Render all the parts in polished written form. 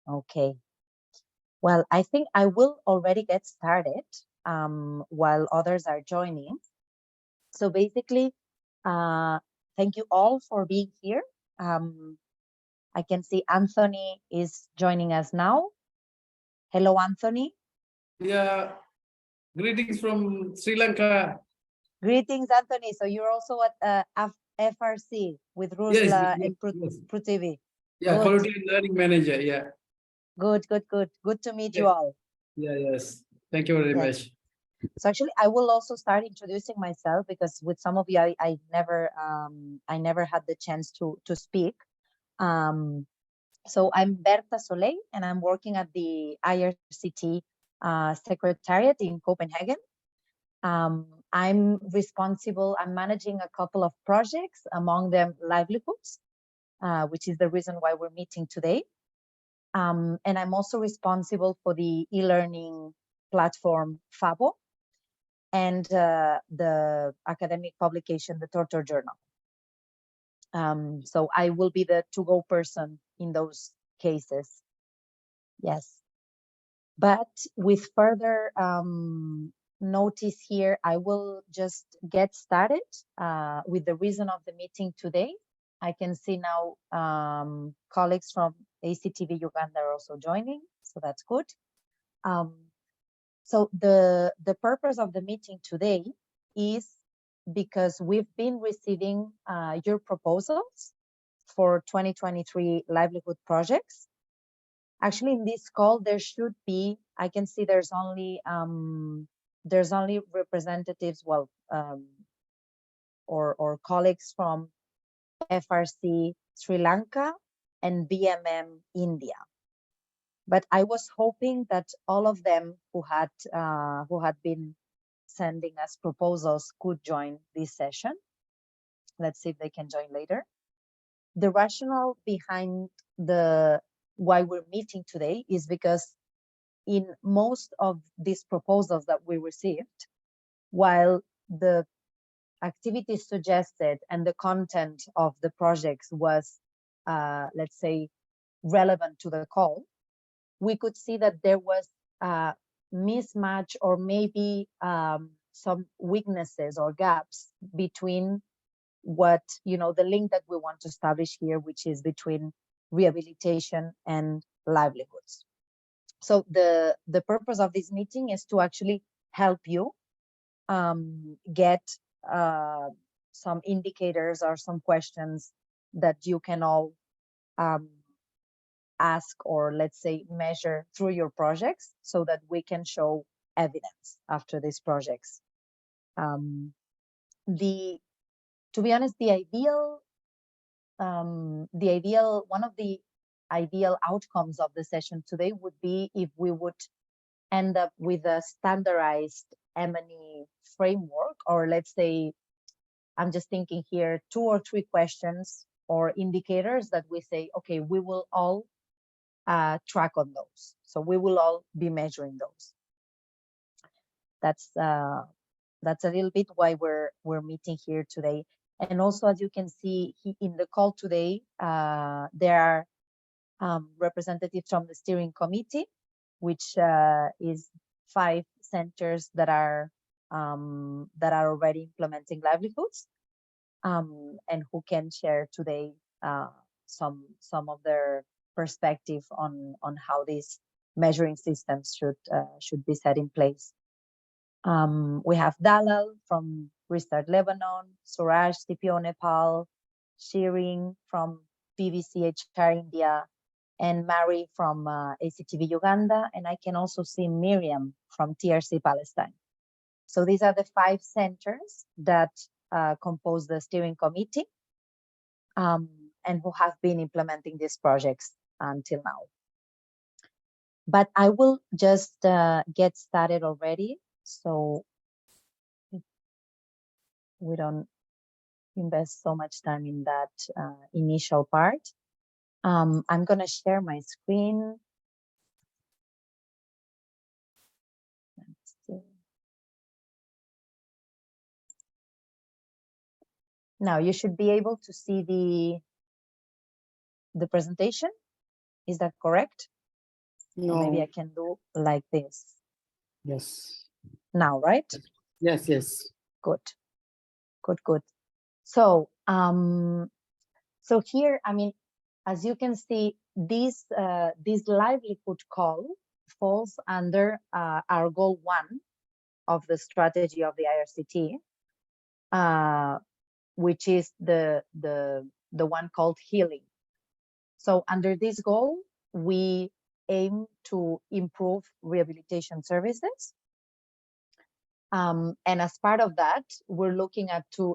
Okay. Well, I think I will already get started while others are joining. So basically, thank you all for being here. I can see Anthony is joining us now. Hello, Anthony. Yeah, greetings from Sri Lanka. Greetings, Anthony. So you're also at FRC with Yes, Rusla yes, and yes. Prutivi. Yeah, Good, quality and learning manager. Yeah. good, good, good. Good to meet Yeah, you all. yes. Thank you very Yes. much. So actually, I will also start introducing myself because with some of you, I never had the chance to speak. So I'm Berta Soleil, and I'm working at the IRCT Secretariat in Copenhagen. I'm managing a couple of projects, among them Livelihoods, which is the reason why we're meeting today. And I'm also responsible for the e-learning platform FABO and the academic publication, the Tortor Journal. So I will be the to-go person in those cases. Yes. But with further notice here, I will just get started with the reason of the meeting today. I can see now colleagues from ACTV Uganda are also joining, so that's good. So the purpose of the meeting today is because we've been receiving your proposals for 2023 livelihood projects. Actually, in this call, there should be, I can see there's only representatives, well, or colleagues from FRC Sri Lanka and BMM India. But I was hoping that all of them who had been sending us proposals could join this session. Let's see if they can join later. The rationale behind why we're meeting today is because in most of these proposals that we received, while the activities suggested and the content of the projects was, let's say, relevant to the call, we could see that there was a mismatch or maybe some weaknesses or gaps between what, the link that we want to establish here, which is between rehabilitation and livelihoods. So the purpose of this meeting is to actually help you get some indicators or some questions that you can all ask or, let's say, measure through your projects so that we can show evidence after these projects. To be honest, one of the ideal outcomes of the session today would be if we would end up with a standardized M&E framework, or let's say, I'm just thinking here, 2 or 3 questions or indicators that we say, okay, we will all track on those. So we will all be measuring those. That's a little bit why we're meeting here today. And also, as you can see in the call today, there are representatives from the steering committee, which is 5 centers that are already implementing livelihoods, and who can share today some of their perspective on how these measuring systems should be set in place. We have Dalal from Restart Lebanon, Suraj CPO Nepal, Shirin from PVCHR India, and Mary from ACTV Uganda, and I can also see Miriam from TRC Palestine. So these are the 5 centers that compose the steering committee and who have been implementing these projects until now. But I will just get started already, so we don't invest so much time in that initial part. I'm going to share my screen. Let's see. Now you should be able to see the presentation. Is that correct? And maybe No. I can do like this Yes. now, right? Yes. Yes. Good, good, good. So, so here, I mean, as you can see, this livelihood call falls under our goal 1 of the strategy of the IRCT, which is the one called healing. So under this goal, we aim to improve rehabilitation services. And as part of that, we're looking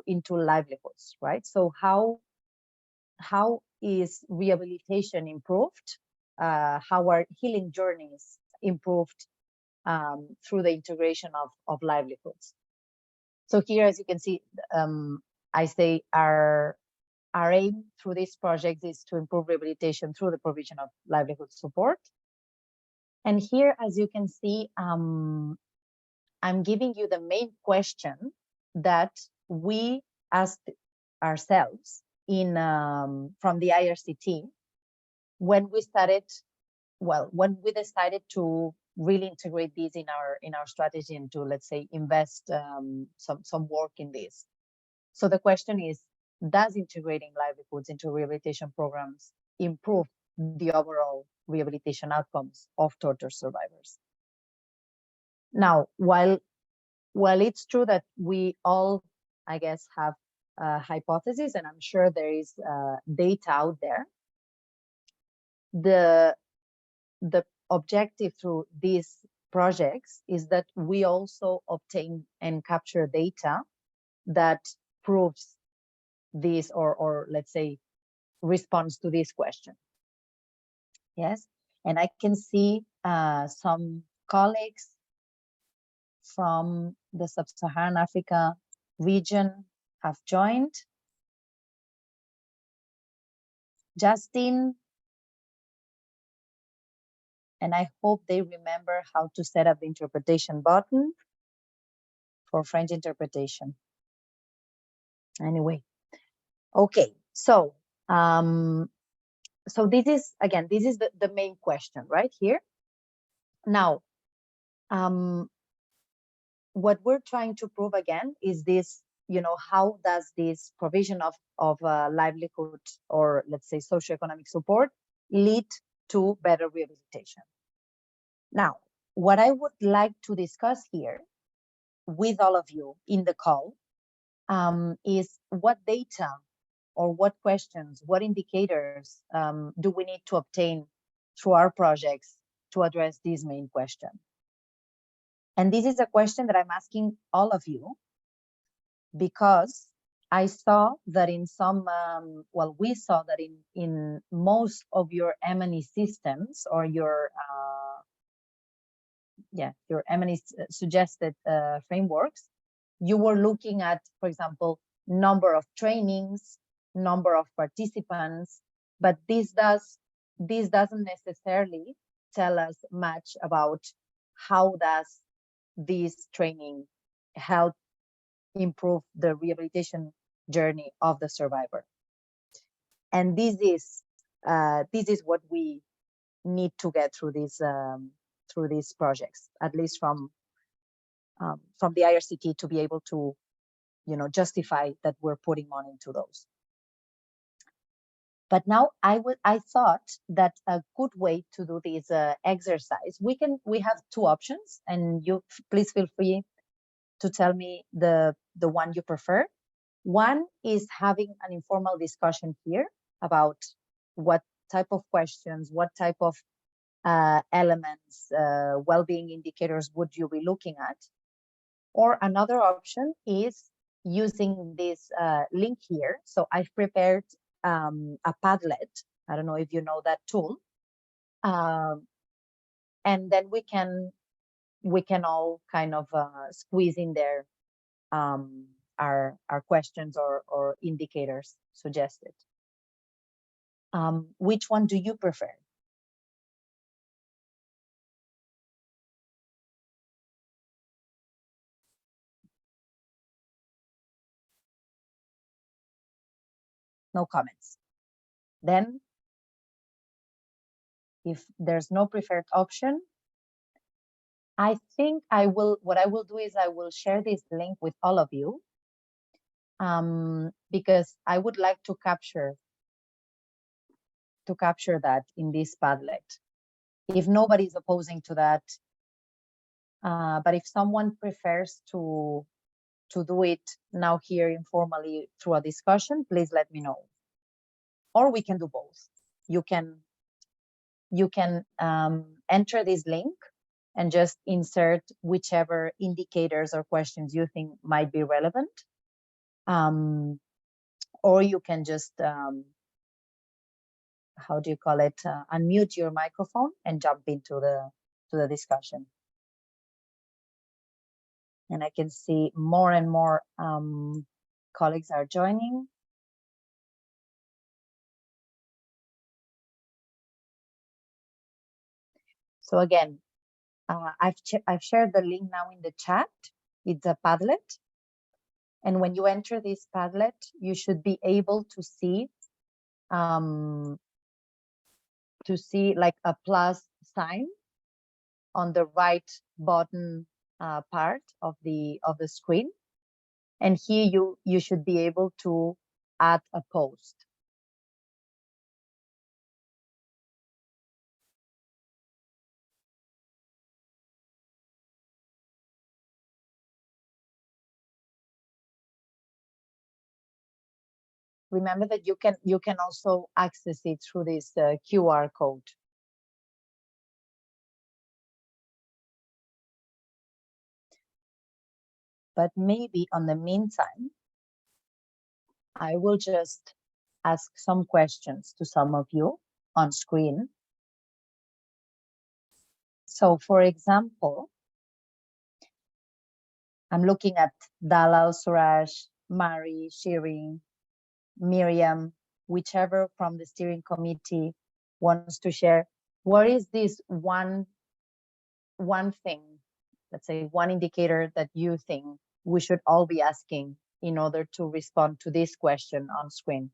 into livelihoods, right? So how is rehabilitation improved? How are healing journeys improved through the integration of livelihoods? So here, as you can see, I say our aim through this project is to improve rehabilitation through the provision of livelihood support. And here, as you can see, I'm giving you the main question that we asked ourselves in from the IRCT when we started, well, when we decided to really integrate this in our strategy and to, let's say, invest some work in this. So the question is, does integrating livelihoods into rehabilitation programs improve the overall rehabilitation outcomes of torture survivors? Now, while it's true that we all, I guess, have hypotheses, and I'm sure there is data out there, the objective through these projects is that we also obtain and capture data that proves this, or let's say responds to this question. Yes, and I can see some colleagues from the Sub-Saharan Africa region have joined. Justin, and I hope they remember how to set up the interpretation button for French interpretation. Anyway, okay, so so this is, again, this is the main question right here. Now, what we're trying to prove again is this, how does this provision of livelihood, or let's say socioeconomic support, lead to better rehabilitation? Now, what I would like to discuss here with all of you in the call is what data or what questions, what indicators do we need to obtain through our projects to address this main question? And this is a question that I'm asking all of you because I saw that in some, we saw that in most of your M&E systems, or your M&E suggested frameworks, you were looking at, for example, number of trainings, number of participants, but this doesn't necessarily tell us much about how does this training help improve the rehabilitation journey of the survivor. And this is what we need to get through these projects, at least from the IRCT, to be able to, justify that we're putting money into those. But now I thought that a good way to do this exercise, we have two options, and you please feel free to tell me the one you prefer. One is having an informal discussion here about what type of questions, what type of elements, well-being indicators would you be looking at? Or another option is using this link here. So I've prepared a Padlet. I don't know if you know that tool. And then we can all kind of squeeze in there our questions or indicators suggested. Which one do you prefer? No comments. Then if there's no preferred option, I think what I will do is I will share this link with all of you, because I would like to capture that in this Padlet. If nobody's opposing to that, but if someone prefers to do it now here informally through a discussion, please let me know. Or we can do both. You can enter this link and just insert whichever indicators or questions you think might be relevant. Or you can just, how do you call it, unmute your microphone and jump into the discussion. And I can see more and more colleagues are joining. So again, I've shared the link now in the chat. It's a Padlet. And when you enter this Padlet, you should be able to see like a plus sign on the right bottom part of the screen. And here you should be able to add a post. Remember that you can also access it through this QR code. But maybe on the meantime, I will just ask some questions to some of you on screen. So for example, I'm looking at Dalal, Suraj, Mari, Shirin, Miriam, whichever from the steering committee wants to share. What is this one thing, let's say one indicator that you think we should all be asking in order to respond to this question on screen?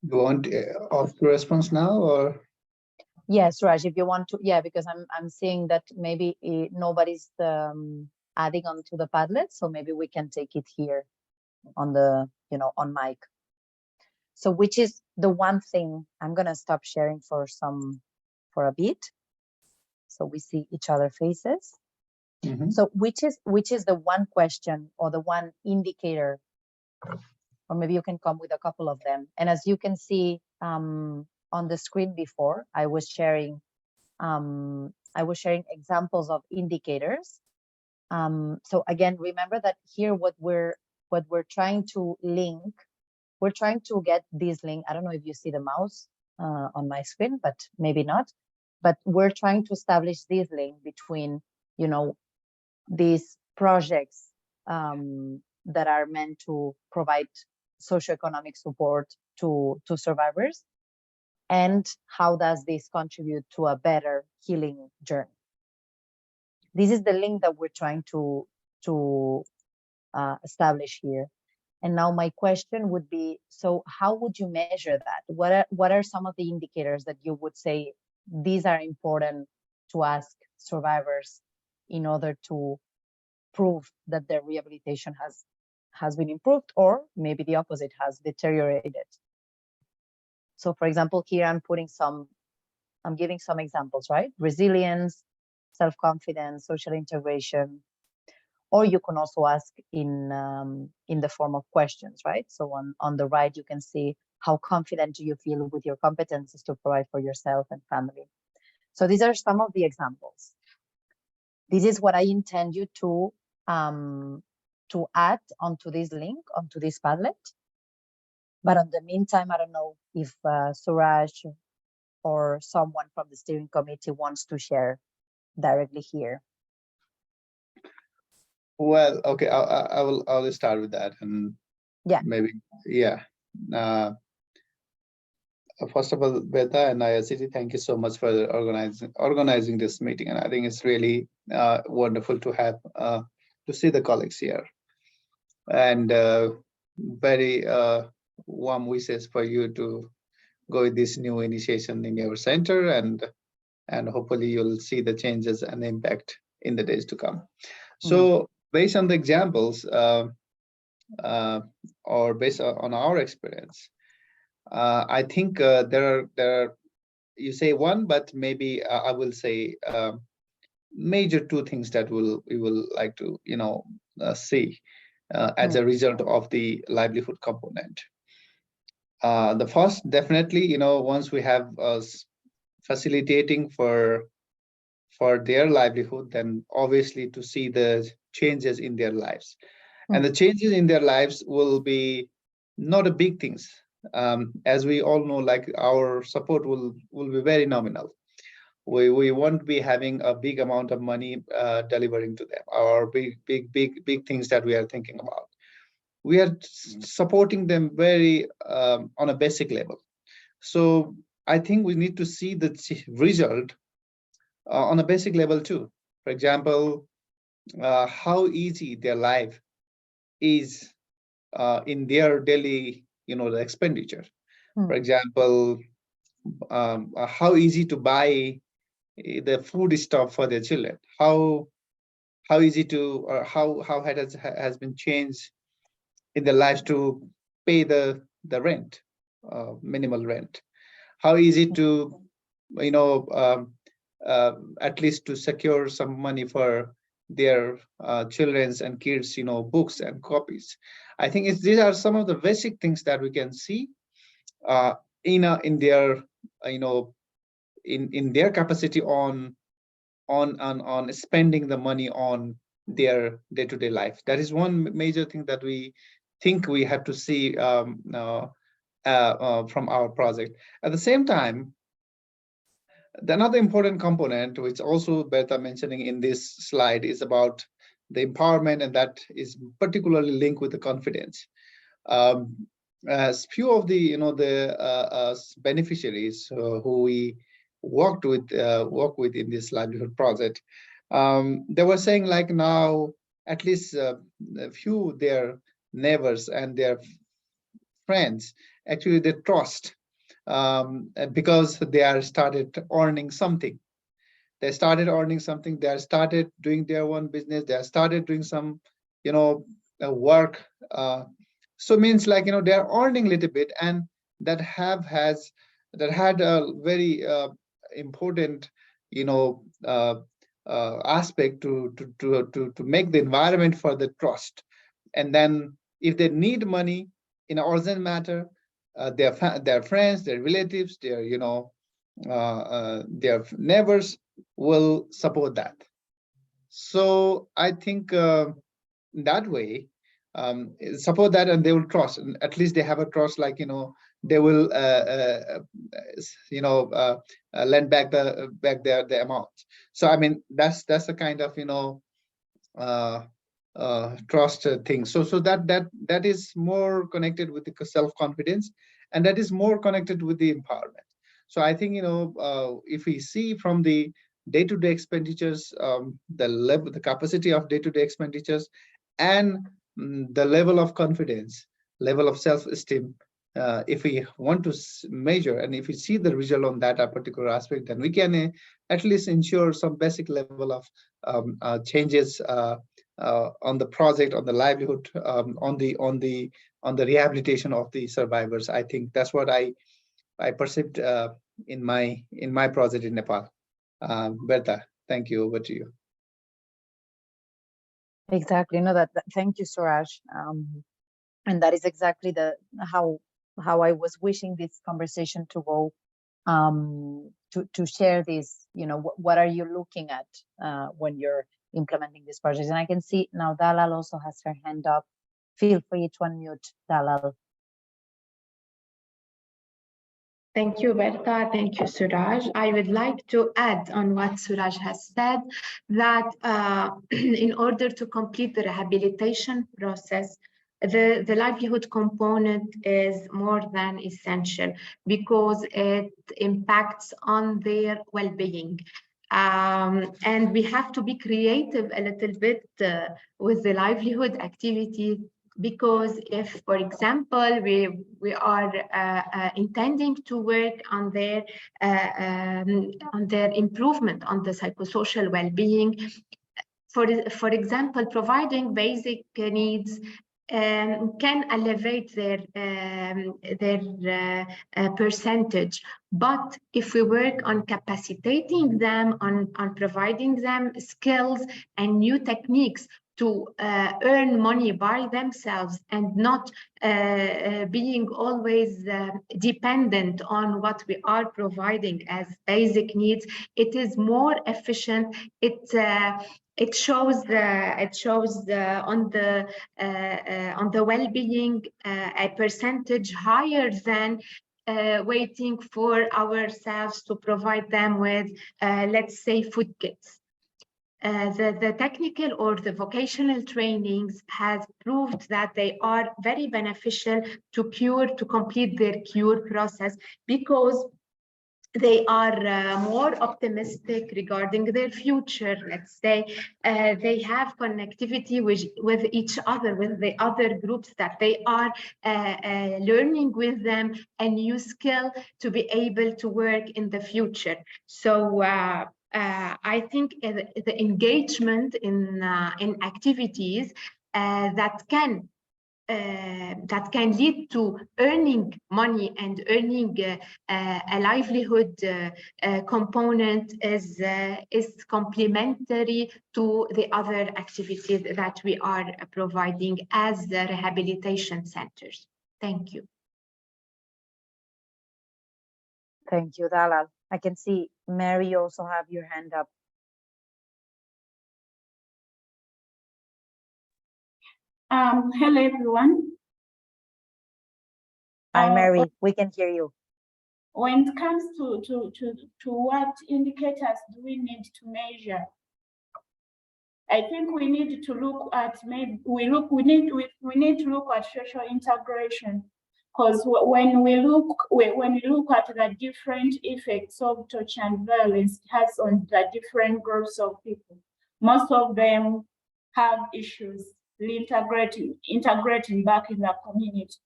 You want off the response now, or? Yes, Raj, if you want to, yeah, because I'm seeing that maybe nobody's adding on to the Padlet, so maybe we can take it here on the, on mic. So which is the one thing, I'm gonna stop sharing for a bit, so we see each other faces. Mm-hmm. So which is the one question or the one indicator, or maybe you can come with a couple of them. And as you can see on the screen before, I was sharing examples of indicators. So again, remember that here what we're trying to link, we're trying to get this link. I don't know if you see the mouse on my screen, but maybe not. But we're trying to establish this link between, these projects that are meant to provide socioeconomic support to survivors, and how does this contribute to a better healing journey. This is the link that we're trying to establish here. And now my question would be, so how would you measure that? What are some of the indicators that you would say these are important to ask survivors in order to prove that their rehabilitation has been improved, or maybe the opposite, has deteriorated? So for example, here I'm giving some examples, right? Resilience, self-confidence, social integration. Or you can also ask in the form of questions, right? So on the right, you can see, how confident do you feel with your competences to provide for yourself and family? So these are some of the examples. This is what I intend you to add onto this link, onto this Padlet. But in the meantime, I don't know if Suraj or someone from the steering committee wants to share directly here. Well, okay, I'll start with that, and yeah, maybe, yeah. first of all, Beta and IICT, thank you so much for organizing this meeting, and I think it's really wonderful to have to see the colleagues here, and very warm wishes for you to go with this new initiation in your center, and hopefully you'll see the changes and impact in the days to come. So based on the examples or based on our experience, I think there are you say one, but maybe I will say major two things that we will like to see as a result of the livelihood component. The first, definitely, once we have facilitating for their livelihood, then obviously to see the changes in their lives. And the changes in their lives will be not a big things. As we all know, like our support will be very nominal. We won't be having a big amount of money delivering to them, or big things that we are thinking about. We are supporting them very on a basic level. So I think we need to see the result on a basic level too. For example, how easy their life is in their daily, the expenditure. For example, how easy to buy the food stuff for their children. How easy to, or how it has been changed in their lives to pay the rent, minimal rent. How easy to, at least to secure some money for their children's and kids, books and copies. I think these are some of the basic things that we can see in their, in their capacity on spending the money on their day-to-day life. That is one major thing that we think we have to see from our project. At the same time, another important component, which also Bertha mentioning in this slide, is about the empowerment, and that is particularly linked with the confidence. As few of the beneficiaries who we work with in this livelihood project, they were saying like now at least a few their neighbors and their friends actually they trust because they are started earning something. They started earning something. They are started doing their own business. They are started doing some, work. So means like they are earning a little bit, and that had a very important aspect to make the environment for the trust. And then if they need money in an urgent matter, their friends, their relatives, their their neighbors will support that. So I think that way support that, and they will trust, and at least they have a trust, like they will lend back the amount. So I mean that's the kind of trust thing. So that is more connected with the self-confidence, and that is more connected with the empowerment. So I think if we see from the day-to-day expenditures, the capacity of day-to-day expenditures, and the level of confidence, level of self-esteem, if we want to measure, and if we see the result on that particular aspect, then we can at least ensure some basic level of changes on the project, on the livelihood, on the rehabilitation of the survivors. I think that's what I perceived in my project in Nepal. Bertha, thank you. Over to you. Exactly. No, thank you, Suraj. And that is exactly how I was wishing this conversation to go, to share this, what are you looking at when you're implementing this project? And I can see now Dalal also has her hand up. Feel free to unmute, Dalal. Thank you, Bertha. Thank you, Suraj. I would like to add on what Suraj has said, that in order to complete the rehabilitation process, the livelihood component is more than essential because it impacts on their well-being. And we have to be creative a little bit with the livelihood activity, because if, for example, we are intending to work on their improvement on the psychosocial well-being, for example, providing basic needs can elevate their percentage. But if we work on capacitating them, on providing them skills and new techniques to earn money by themselves and not being always dependent on what we are providing as basic needs, it is more efficient. It shows on the well-being a percentage higher than waiting for ourselves to provide them with, let's say, food kits. The technical or the vocational trainings has proved that they are very beneficial to complete their cure process, because they are more optimistic regarding their future. Let's say they have connectivity with each other, with the other groups that they are learning with them a new skill to be able to work in the future. So I think the engagement in activities that can lead to earning money and earning a livelihood component is complementary to the other activities that we are providing as the rehabilitation centers. Thank you. Thank you, Dalal. I can see Mary also have your hand up. Hello, everyone. Hi, Mary, we can hear you. When it comes to what indicators do we need to measure, I think we need to look at we need to look at social integration, because when we look at the different effects of torture and violence it has on the different groups of people, most of them have issues integrating back in the community.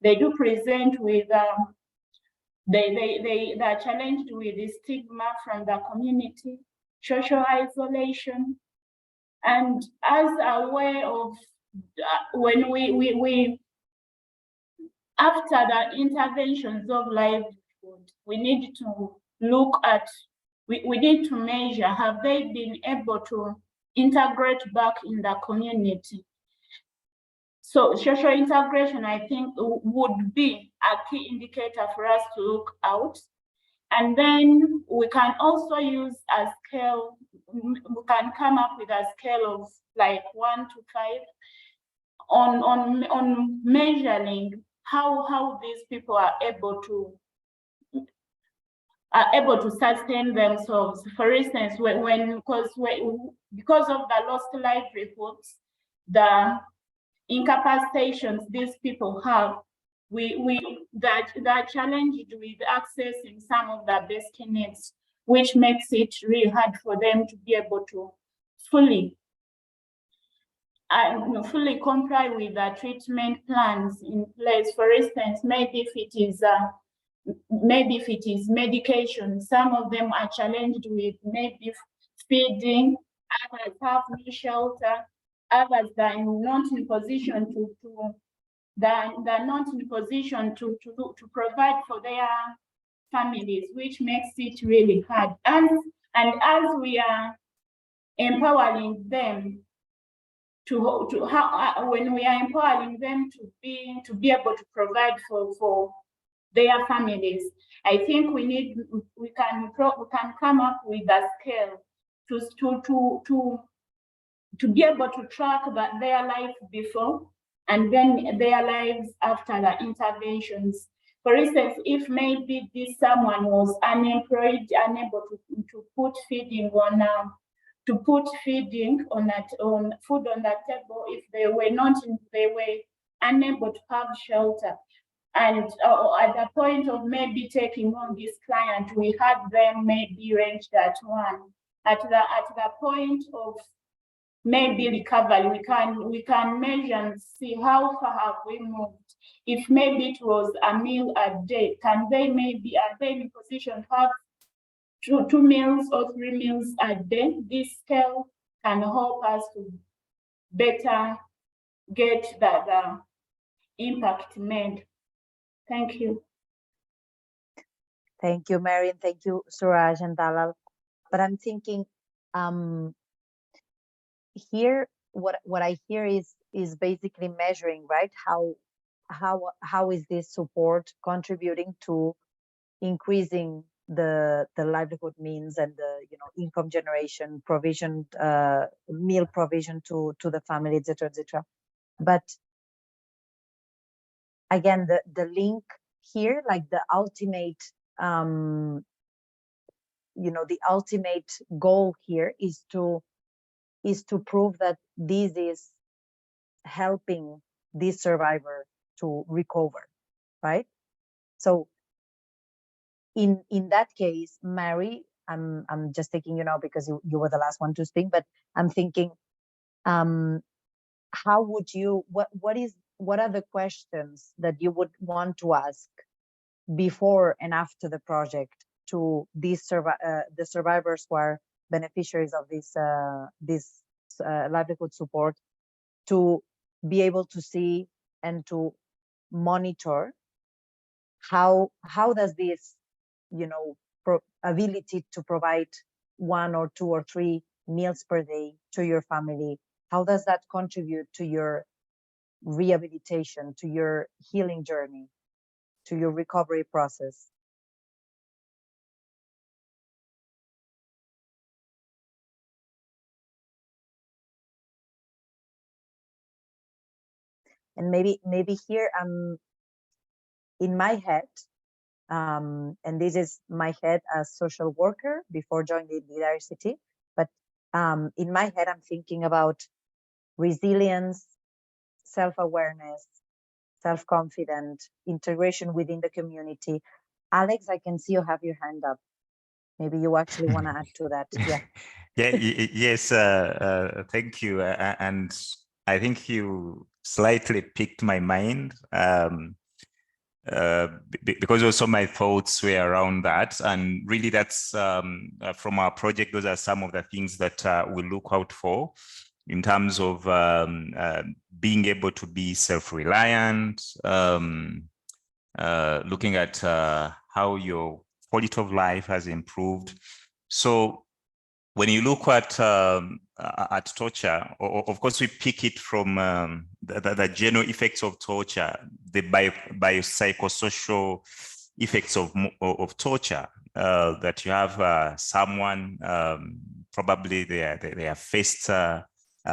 They do present with they are challenged with the stigma from the community, social isolation, and as a way of when we after the interventions of livelihood, we need to look at, we need to measure, have they been able to integrate back in the community? So social integration, I think, would be a key indicator for us to look out. And then we can also use a scale, we can come up with a scale of like 1 to 5 on measuring how these people are able to sustain themselves. For instance, because of the lost livelihoods, the incapacitations these people have, they're challenged with accessing some of the basic needs, which makes it really hard for them to be able to fully comply with the treatment plans in place. For instance, maybe if it is medication, some of them are challenged with maybe feeding, others have no shelter, others are not in position to provide for their families, which makes it really hard. And as we are empowering them when we are empowering them to be able to provide for their families, I think we can come up with a scale to be able to track their life before and then their lives after the interventions. For instance, if maybe someone was unemployed, unable to put feeding on food on the table, if they were unable to have shelter. And at the point of maybe taking on this client, we had them maybe ranged at one. At the point of maybe recovery, we can measure and see how far have we moved. If maybe it was a meal a day, are they in a position to have two meals or 3 meals a day? This scale can help us to better get the impact made. Thank you. Thank you, Mary, and thank you, Suraj and Dalal. But I'm thinking, here, what I hear is basically measuring, right? How is this support contributing to increasing the livelihood means and the income generation, provision, meal provision to the family, etc., etc. But again, the link here, like the ultimate, the ultimate goal here is to prove that this is helping this survivor to recover, right? So in that case, Mary, I'm just taking you now because you were the last one to speak, but I'm thinking, how would you, what are the questions that you would want to ask before and after the project to these the survivors who are beneficiaries of this livelihood support, to be able to see and to monitor how does this ability to provide 1 or 2 or 3 meals per day to your family, how does that contribute to your rehabilitation, to your healing journey, to your recovery process? And maybe here in my head, and this is my head as social worker before joining the IRCT, but in my head I'm thinking about resilience, self-awareness, self-confidence, integration within the community. Alex, I can see you have your hand up. Maybe you actually want to add to that. Yeah. Yes. Thank you. And I think you slightly piqued my mind because also my thoughts were around that. And really that's from our project, those are some of the things that we look out for in terms of being able to be self-reliant, looking at how your quality of life has improved. So when you look at torture, of course, we pick it from the general effects of torture, the biopsychosocial effects of torture, that you have someone, probably they have faced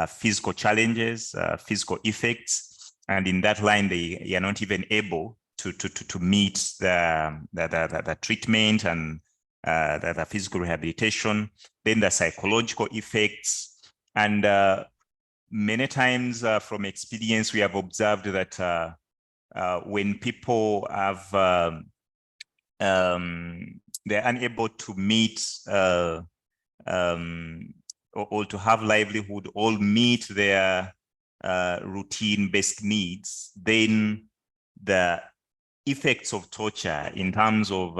physical challenges, physical effects, and in that line, they are not even able to meet the treatment and the physical rehabilitation, then the psychological effects. And many times from experience, we have observed that when people have, they're unable to meet or to have livelihood, or meet their routine basic needs, then the effects of torture in terms of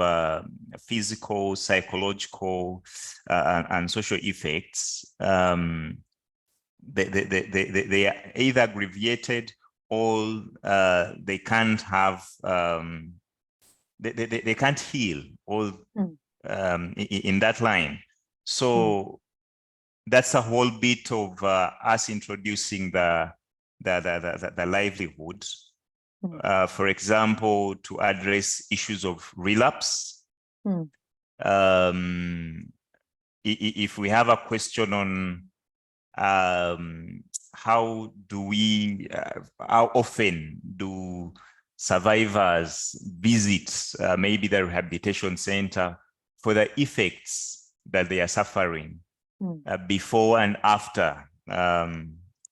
physical, psychological, and social effects, they are either aggregated or they can't have, they can't heal all in that line. So that's a whole bit of us introducing the livelihood. For example, to address issues of relapse. If we have a question on how often do survivors visit maybe the rehabilitation center for the effects that they are suffering before and after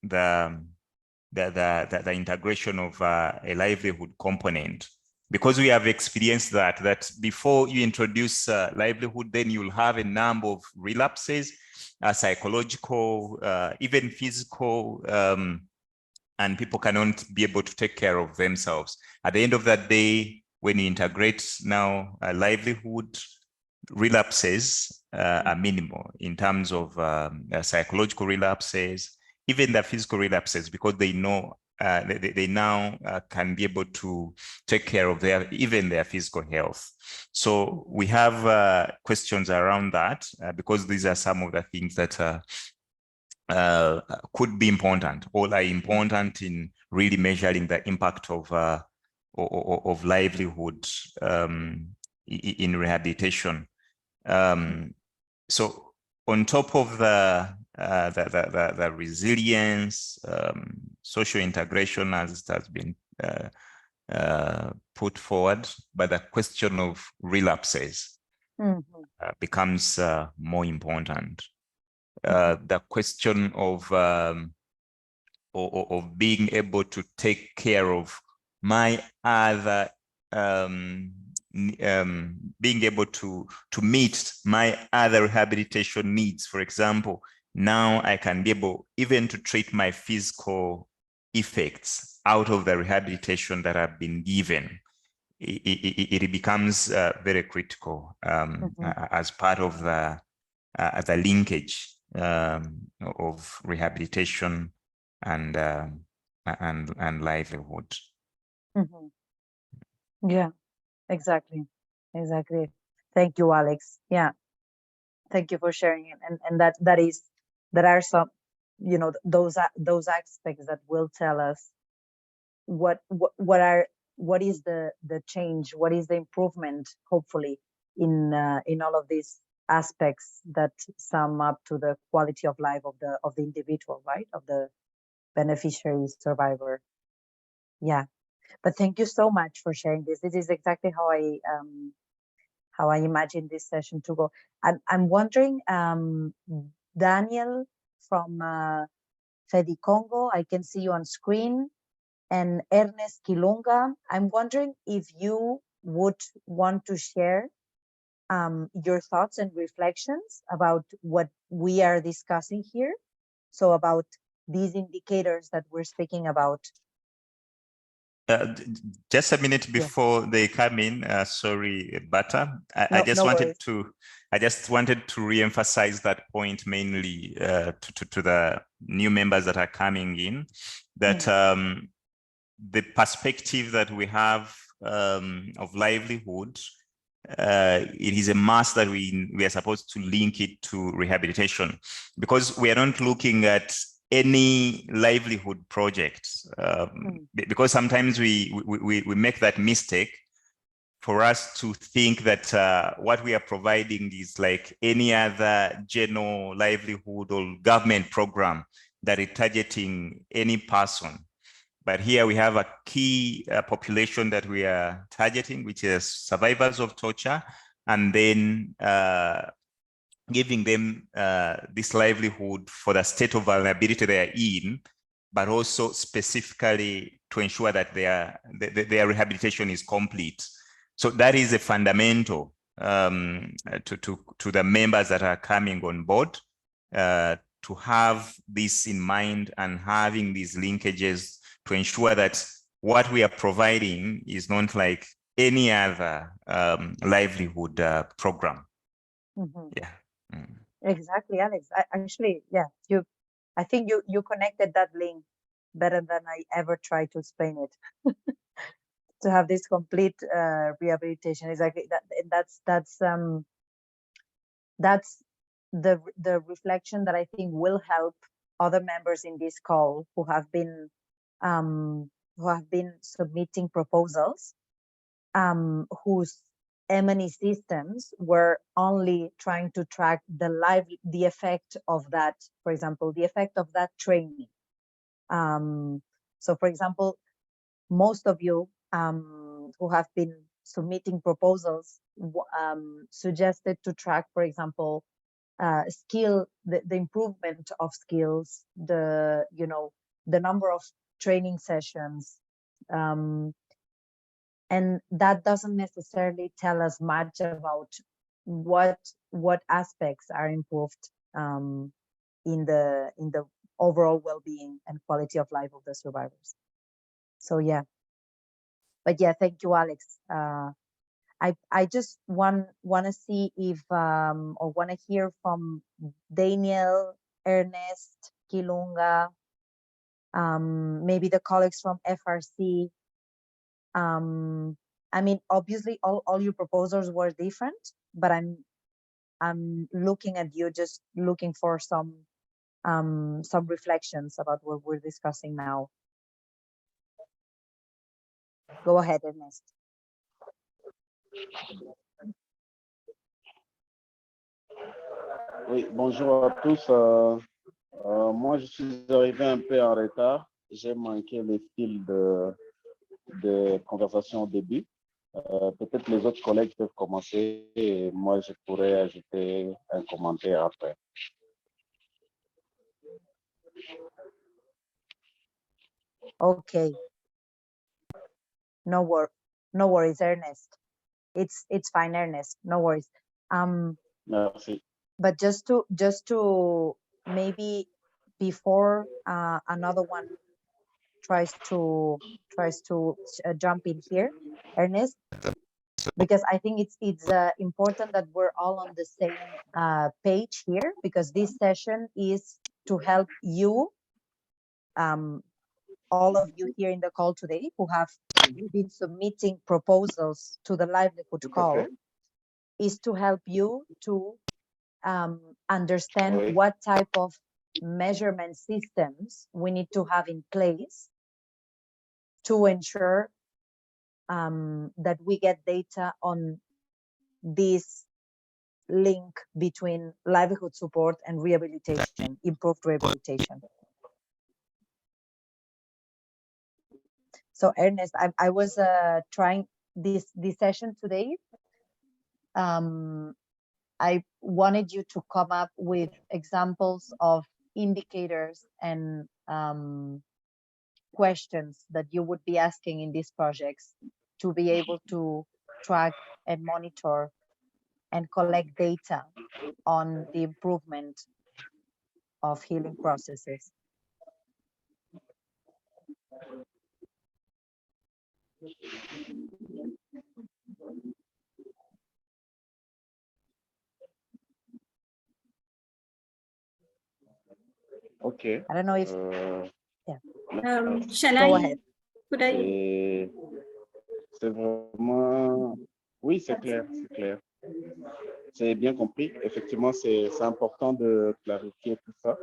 the the integration of a livelihood component, because we have experienced that before you introduce livelihood, then you'll have a number of relapses, psychological, even physical, and people cannot be able to take care of themselves. At the end of that day, when you integrate now a livelihood, relapses are minimal in terms of psychological relapses, even the physical relapses, because they know they now can be able to take care of even their physical health. So we have questions around that because these are some of the things that could be important or are important in really measuring the impact of livelihood in rehabilitation. So on top of the resilience, social integration as it has been put forward, but the question of relapses becomes more important. The question of being able to take care of my other being able to meet my other rehabilitation needs. For example, now I can be able even to treat my physical effects out of the rehabilitation that I've been given. It becomes very critical as part of the linkage of rehabilitation and livelihood. Yeah, exactly. Thank you, Alex. Yeah, thank you for sharing it. And there are some, those aspects that will tell us what is the change, what is the improvement, hopefully, in all of these aspects that sum up to the quality of life of the individual, right, of the beneficiary survivor. Yeah, but thank you so much for sharing this. This is exactly how I imagine this session to go. I'm wondering, Daniel from Fedi Congo, I can see you on screen, and Ernest Kilunga, I'm wondering if you would want to share your thoughts and reflections about what we are discussing here. So about these indicators that we're speaking about. Just a minute before they come in, sorry, Bata. I just wanted to re-emphasize that point mainly to the new members that are coming in, that the perspective that we have of livelihood, it is a must that we are supposed to link it to rehabilitation, because we are not looking at any livelihood projects, because sometimes we make that mistake for us to think that what we are providing is like any other general livelihood or government program that is targeting any person. But here we have a key population that we are targeting, which is survivors of torture, and then giving them this livelihood for the state of vulnerability they are in, but also specifically to ensure that their rehabilitation is complete. So that is a fundamental to the members that are coming on board, to have this in mind and having these linkages to ensure that what we are providing is not like any other livelihood program. Yeah. Exactly, Alex. I think you connected that link better than I ever tried to explain it. To have this complete rehabilitation, exactly. That's the reflection that I think will help other members in this call who have been submitting proposals, whose M&E systems were only trying to track the effect of that, for example, the effect of that training. So for example, most of you who have been submitting proposals suggested to track, for example, the improvement of skills, the number of training sessions. And that doesn't necessarily tell us much about what aspects are improved in the overall well-being and quality of life of the survivors. So yeah, but yeah, thank you, Alex. I just want to see if or want to hear from Daniel, Ernest, Kilunga, maybe the colleagues from FRC. I mean, obviously all your proposals were different, but I'm looking at you, just looking for some reflections about what we're discussing now. Go ahead, Ernest. Oui, bonjour à tous. Moi, je suis arrivé un peu en retard. J'ai manqué le fil de conversation au début. Peut-être les autres collègues peuvent commencer et moi, je pourrais ajouter un commentaire après. Okay. No worries, Ernest. It's fine, Ernest. No worries. Merci. But just to maybe before another one tries to jump in here, Ernest, because I think it's important that we're all on the same page here, because this session is to help you, all of you here in the call today who have been submitting proposals to the livelihood call, is to help you to understand Oui. what type of measurement systems we need to have in place to ensure that we get data on this link between livelihood support and rehabilitation, improved rehabilitation. So Ernest, I was trying this session today. I wanted you to come up with examples of indicators and questions that you would be asking in these projects to be able to track and monitor and collect data on the improvement of healing processes. OK. I don't know if Shall go I? ahead. Could I? C'est vraiment... Oui, c'est clair, c'est clair. C'est bien compris. Effectivement, c'est important de clarifier tout ça.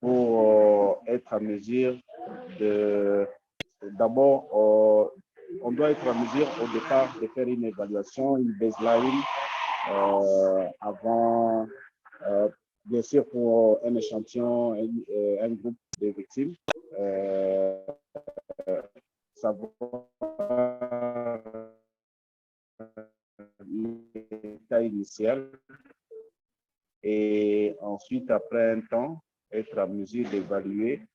Pour être à mesure de... D'abord, on doit être à mesure au départ de faire une évaluation, une baseline, avant, bien sûr, pour un échantillon, un groupe de victimes, savoir l'état initial et ensuite, après un temps, être à mesure d'évaluer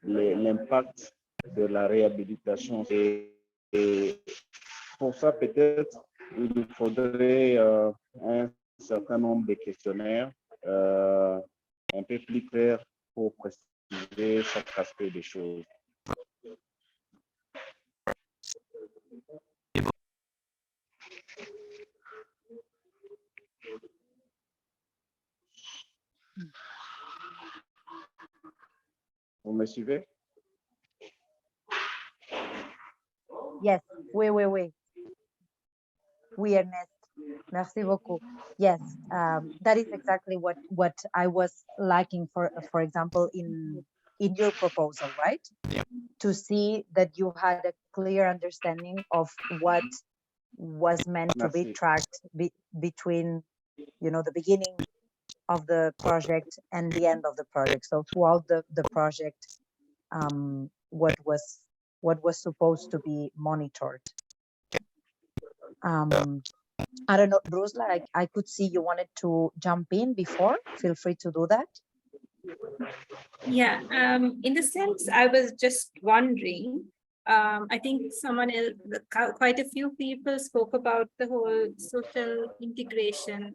l'impact de la réhabilitation. Et pour ça, peut-être, il faudrait un certain nombre de questionnaires un peu plus clairs pour préciser chaque aspect des choses. Vous me suivez? Yes, oui. Oui, Ernest. Merci beaucoup. Yes, that is exactly what I was lacking for example, in your proposal, right? To see that you had a clear understanding of what was meant to be Merci. tracked between, the beginning of the project and the end of the project. So throughout the project, what was supposed to be monitored. I don't know, Rosla, I could see you wanted to jump in before. Feel free to do that. Yeah, in the sense, I was just wondering, I think quite a few people spoke about the whole social integration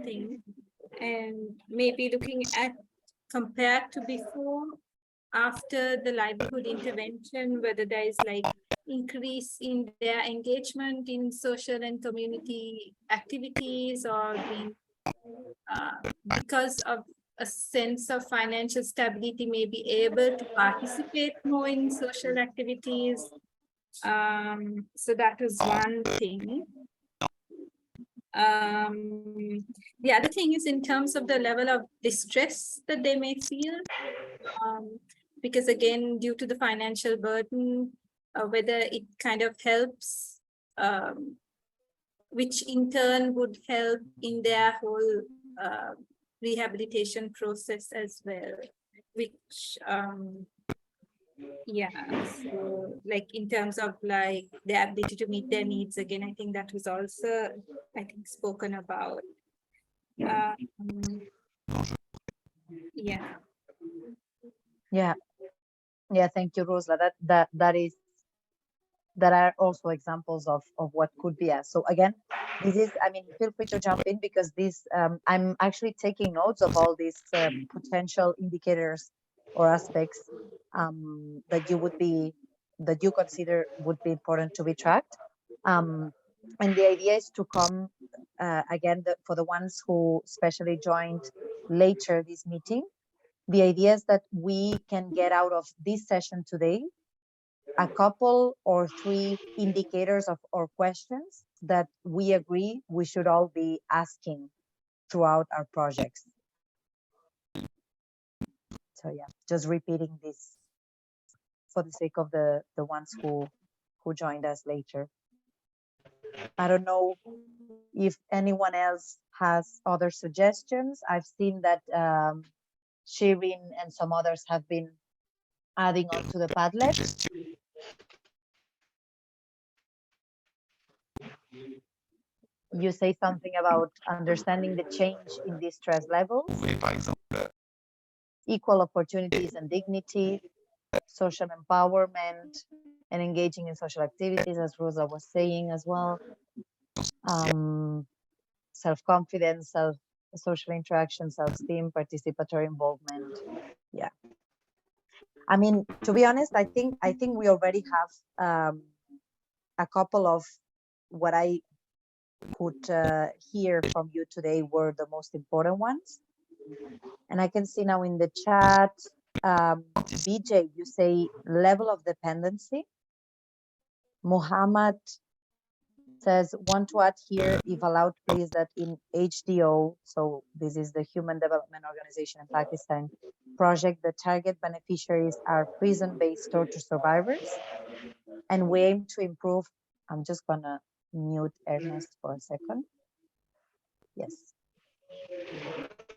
thing, and maybe looking at compared to before, after the livelihood intervention, whether there is like increase in their engagement in social and community activities, or being because of a sense of financial stability, may be able to participate more in social activities. So that was one thing. The other thing is in terms of the level of distress that they may feel, because again, due to the financial burden, whether it kind of helps, which in turn would help in their whole rehabilitation process as well, which yeah, so like in terms of like their ability to meet their needs, again, I think that was also, I think, spoken about. Yeah. Yeah, thank you, Rosla. That are also examples of what could be asked. So again, this is, I mean, feel free to jump in, because this, I'm actually taking notes of all these potential indicators or aspects that you consider would be important to be tracked. And the idea is to come again, for the ones who especially joined later this meeting, the idea is that we can get out of this session today a couple or three indicators or questions that we agree we should all be asking throughout our projects. So yeah, just repeating this for the sake of the ones who joined us later. I don't know if anyone else has other suggestions. I've seen that Shirin and some others have been adding on to the Padlet. You say something about understanding the change in these stress levels, equal opportunities and dignity, social empowerment, and engaging in social activities, as Rosa was saying as well. Self-confidence, social interaction, self-esteem, participatory involvement. Yeah. I mean, to be honest, I think we already have a couple of what I could hear from you today were the most important ones. And I can see now in the chat, BJ, you say level of dependency. Muhammad says, want to add here, if allowed, please, that in HDO, so this is the Human Development Organization in Pakistan project, the target beneficiaries are prison-based torture survivors. And we aim to improve, I'm just gonna mute Ernest for a second. Yes.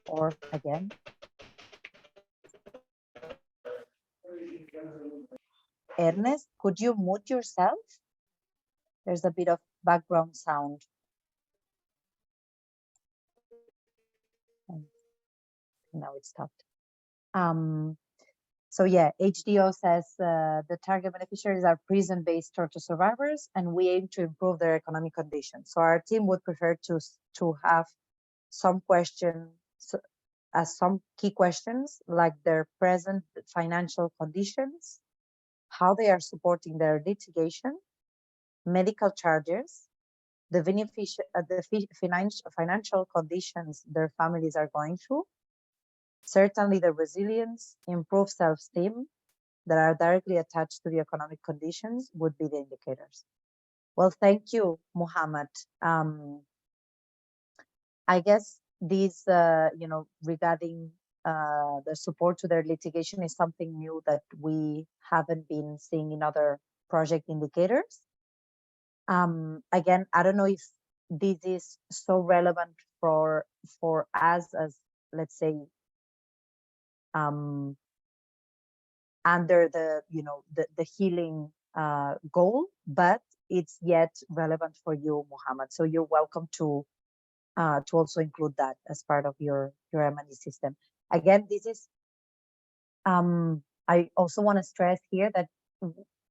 Or again. Ernest, could you mute yourself? There's a bit of background sound. Now it's stopped. So yeah, HDO says the target beneficiaries are prison-based torture survivors, and we aim to improve their economic conditions. So our team would prefer to have some questions, as some key questions, like their present financial conditions, how they are supporting their litigation, medical charges, the financial conditions their families are going through, certainly the resilience, improved self-esteem that are directly attached to the economic conditions would be the indicators. Well, thank you, Muhammad. I guess these, regarding the support to their litigation is something new that we haven't been seeing in other project indicators. Again, I don't know if this is so relevant for us as, let's say, under the, the healing goal, but it's yet relevant for you, Muhammad. So you're welcome to also include that as part of your M&E system. Again, this is, I also want to stress here that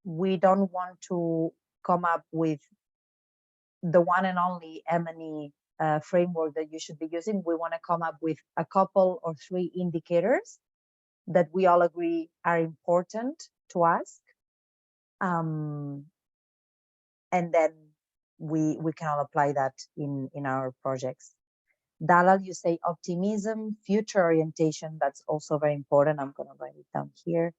we don't want to come up with the one and only M&E framework that you should be using. We want to come up with a couple or 3 indicators that we all agree are important to ask. And then we can all apply that in our projects. Dalal, you say optimism, future orientation. That's also very important. I'm going to write it down here.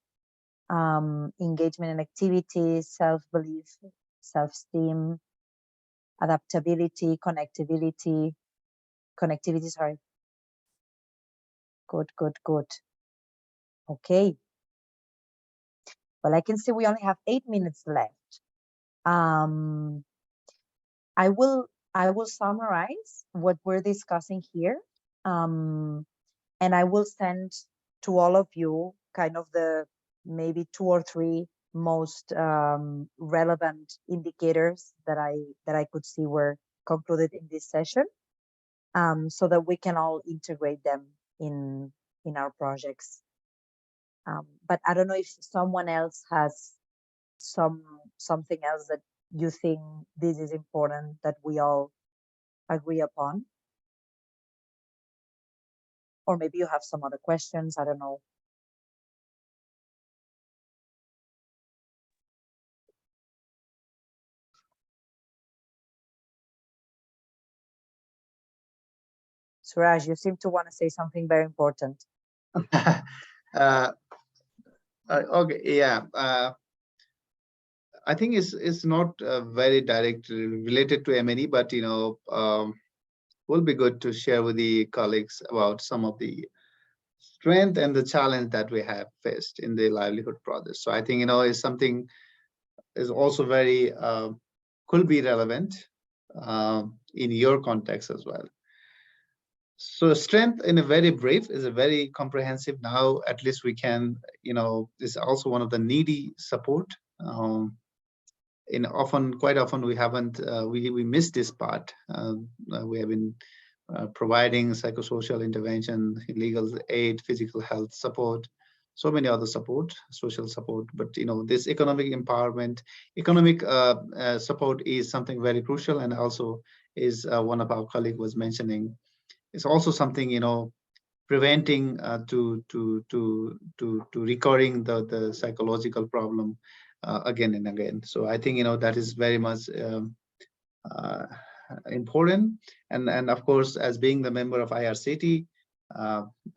Engagement in activities, self-belief, self-esteem, adaptability, connectivity, sorry. Good. Okay. Well, I can see we only have 8 minutes left. I will summarize what we're discussing here. And I will send to all of you kind of the maybe 2 or 3 most relevant indicators that I could see were concluded in this session, so that we can all integrate them in our projects. But I don't know if someone else has something else that you think this is important that we all agree upon. Or maybe you have some other questions, I don't know. Suraj, you seem to want to say something very important. Okay, yeah. I think it's not very directly related to M&E, but will be good to share with the colleagues about some of the strength and the challenge that we have faced in the livelihood project. So I think is something is also very could be relevant in your context as well. So strength in a very brief is a very comprehensive. Now at least we can, is also one of the needy support. Quite often we haven't, we miss this part. We have been providing psychosocial intervention, legal aid, physical health support, so many other support, social support. But this economic empowerment, economic support is something very crucial, and also is one of our colleagues was mentioning. It's also something preventing to recurring the psychological problem again and again. So I think that is very much important, and of course, as being the member of IRCT,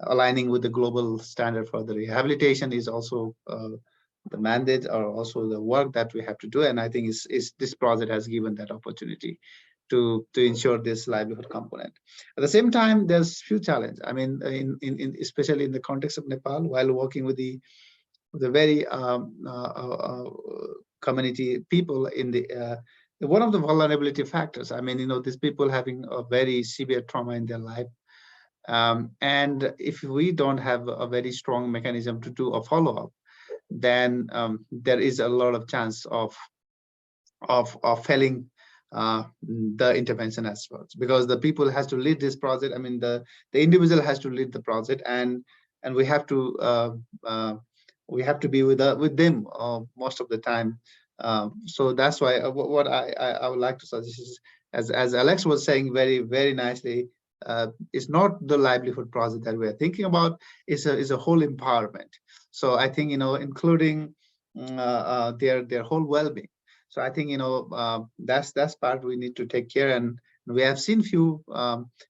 aligning with the global standard for the rehabilitation is also the mandate, or also the work that we have to do. And I think this project has given that opportunity to ensure this livelihood component. At the same time, there's few challenges. I mean, in especially in the context of Nepal, while working with the very community people in the one of the vulnerability factors. I mean, these people having a very severe trauma in their life, and if we don't have a very strong mechanism to do a follow-up, then there is a lot of chance of failing the intervention as well, because the people has to lead this project. I mean, the individual has to lead the project, and we have to be with them most of the time. So that's why what I would like to suggest is, as Alex was saying very, very nicely, it's not the livelihood project that we're thinking about, is a whole empowerment. So I think, including their whole well-being. So I think, that's part we need to take care. And we have seen few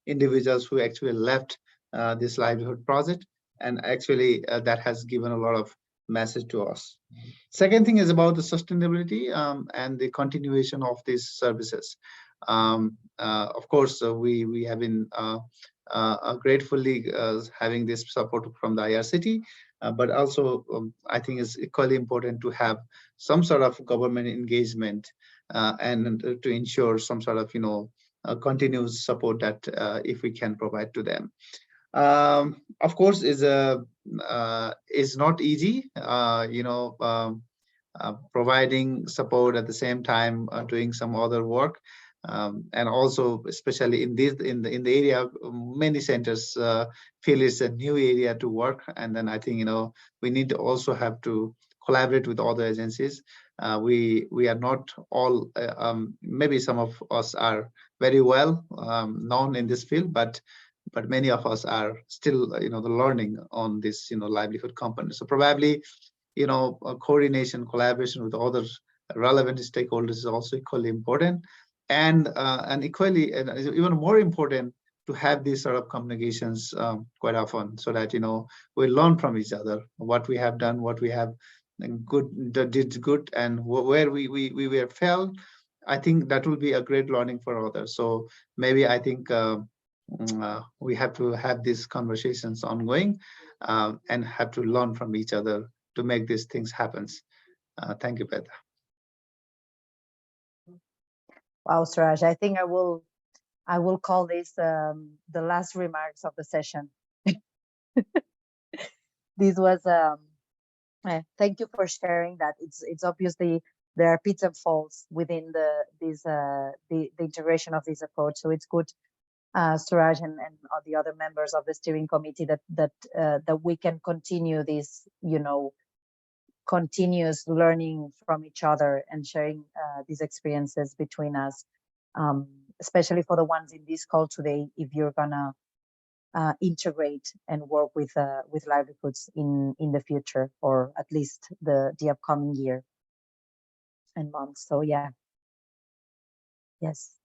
individuals who actually left this livelihood project, and actually that has given a lot of message to us. Second thing is about the sustainability and the continuation of these services. Of course, we have been gratefully having this support from the IRCT, but also I think it's equally important to have some sort of government engagement and to ensure some sort of continuous support that if we can provide to them. Of course, is not easy. providing support at the same time, doing some other work. And also, especially in the area, many centers feel it's a new area to work. And then I think, you know, we need to also have to collaborate with other agencies. We are not all, maybe some of us are very well known in this field, but many of us are still, you know, the learning on this, you know, livelihood component. So probably, you know, coordination, collaboration with other relevant stakeholders is also equally important, and equally, and even more important, to have these sort of communications quite often, so that, you know, we learn from each other what we have done, what we have did good, and where we were failed. I think that will be a great learning for others. So maybe I think we have to have these conversations ongoing, and have to learn from each other to make these things happen. Thank you, Petra. Wow, Suraj, I think I will call this the last remarks of the session. This was thank you for sharing that. It's obviously there are pits and falls within the integration of this approach. So it's good, Suraj and all the other members of the steering committee, that we can continue this, you know, continuous learning from each other and sharing these experiences between us, especially for the ones in this call today. If you're gonna integrate and work with livelihoods in the future, or at least the upcoming year and months. So yeah, yes,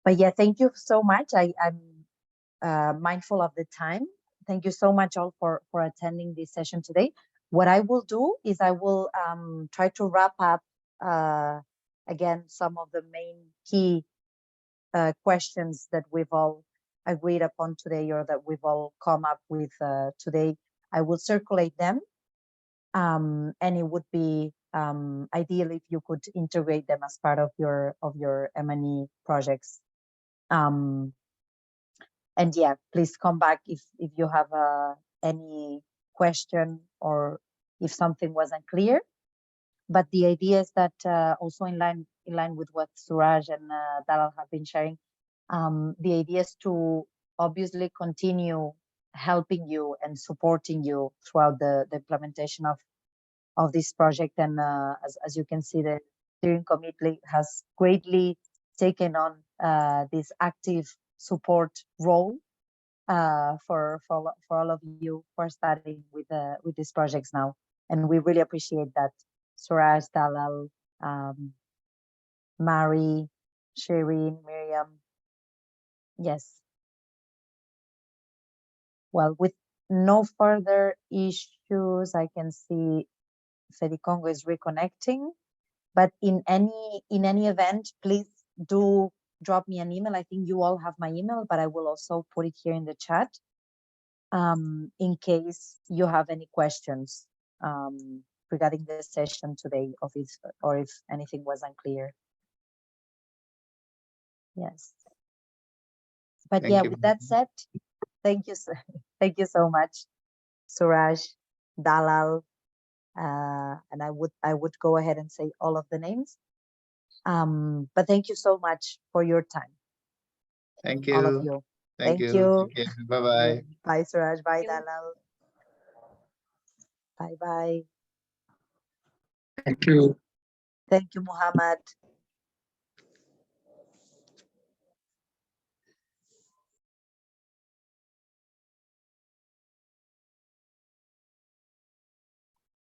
but yeah, thank you so much. I'm mindful of the time. Thank you so much all for attending this session today. What I will do is I will try to wrap up again some of the main key questions that we've all agreed upon today, or that we've all come up with today. I will circulate them, and it would be ideal if you could integrate them as part of your M&E projects. And yeah, please come back if you have any question, or if something wasn't clear. But the idea is that also in line with what Suraj and Dalal have been sharing, the idea is to obviously continue helping you and supporting you throughout the implementation of this project. And as you can see, the steering committee has greatly taken on this active support role for all of you who are starting with these projects now. And we really appreciate that. Suraj, Dalal, Mari, Shireen, Miriam. Yes. Well, with no further issues, I can see Fedicongo is reconnecting. But in any event, please do drop me an email. I think you all have my email, but I will also put it here in the chat in case you have any questions regarding the session today, or if anything was unclear. Yes. But Thank yeah, you. with that said, thank you so much, Suraj, Dalal, and I would go ahead and say all of the names. But thank you so much for your time. Thank All of you. you. Thank Thank you. you. Bye bye. Bye, Suraj. Bye, you. Dalal. Bye bye. Thank you. Thank you, Muhammad.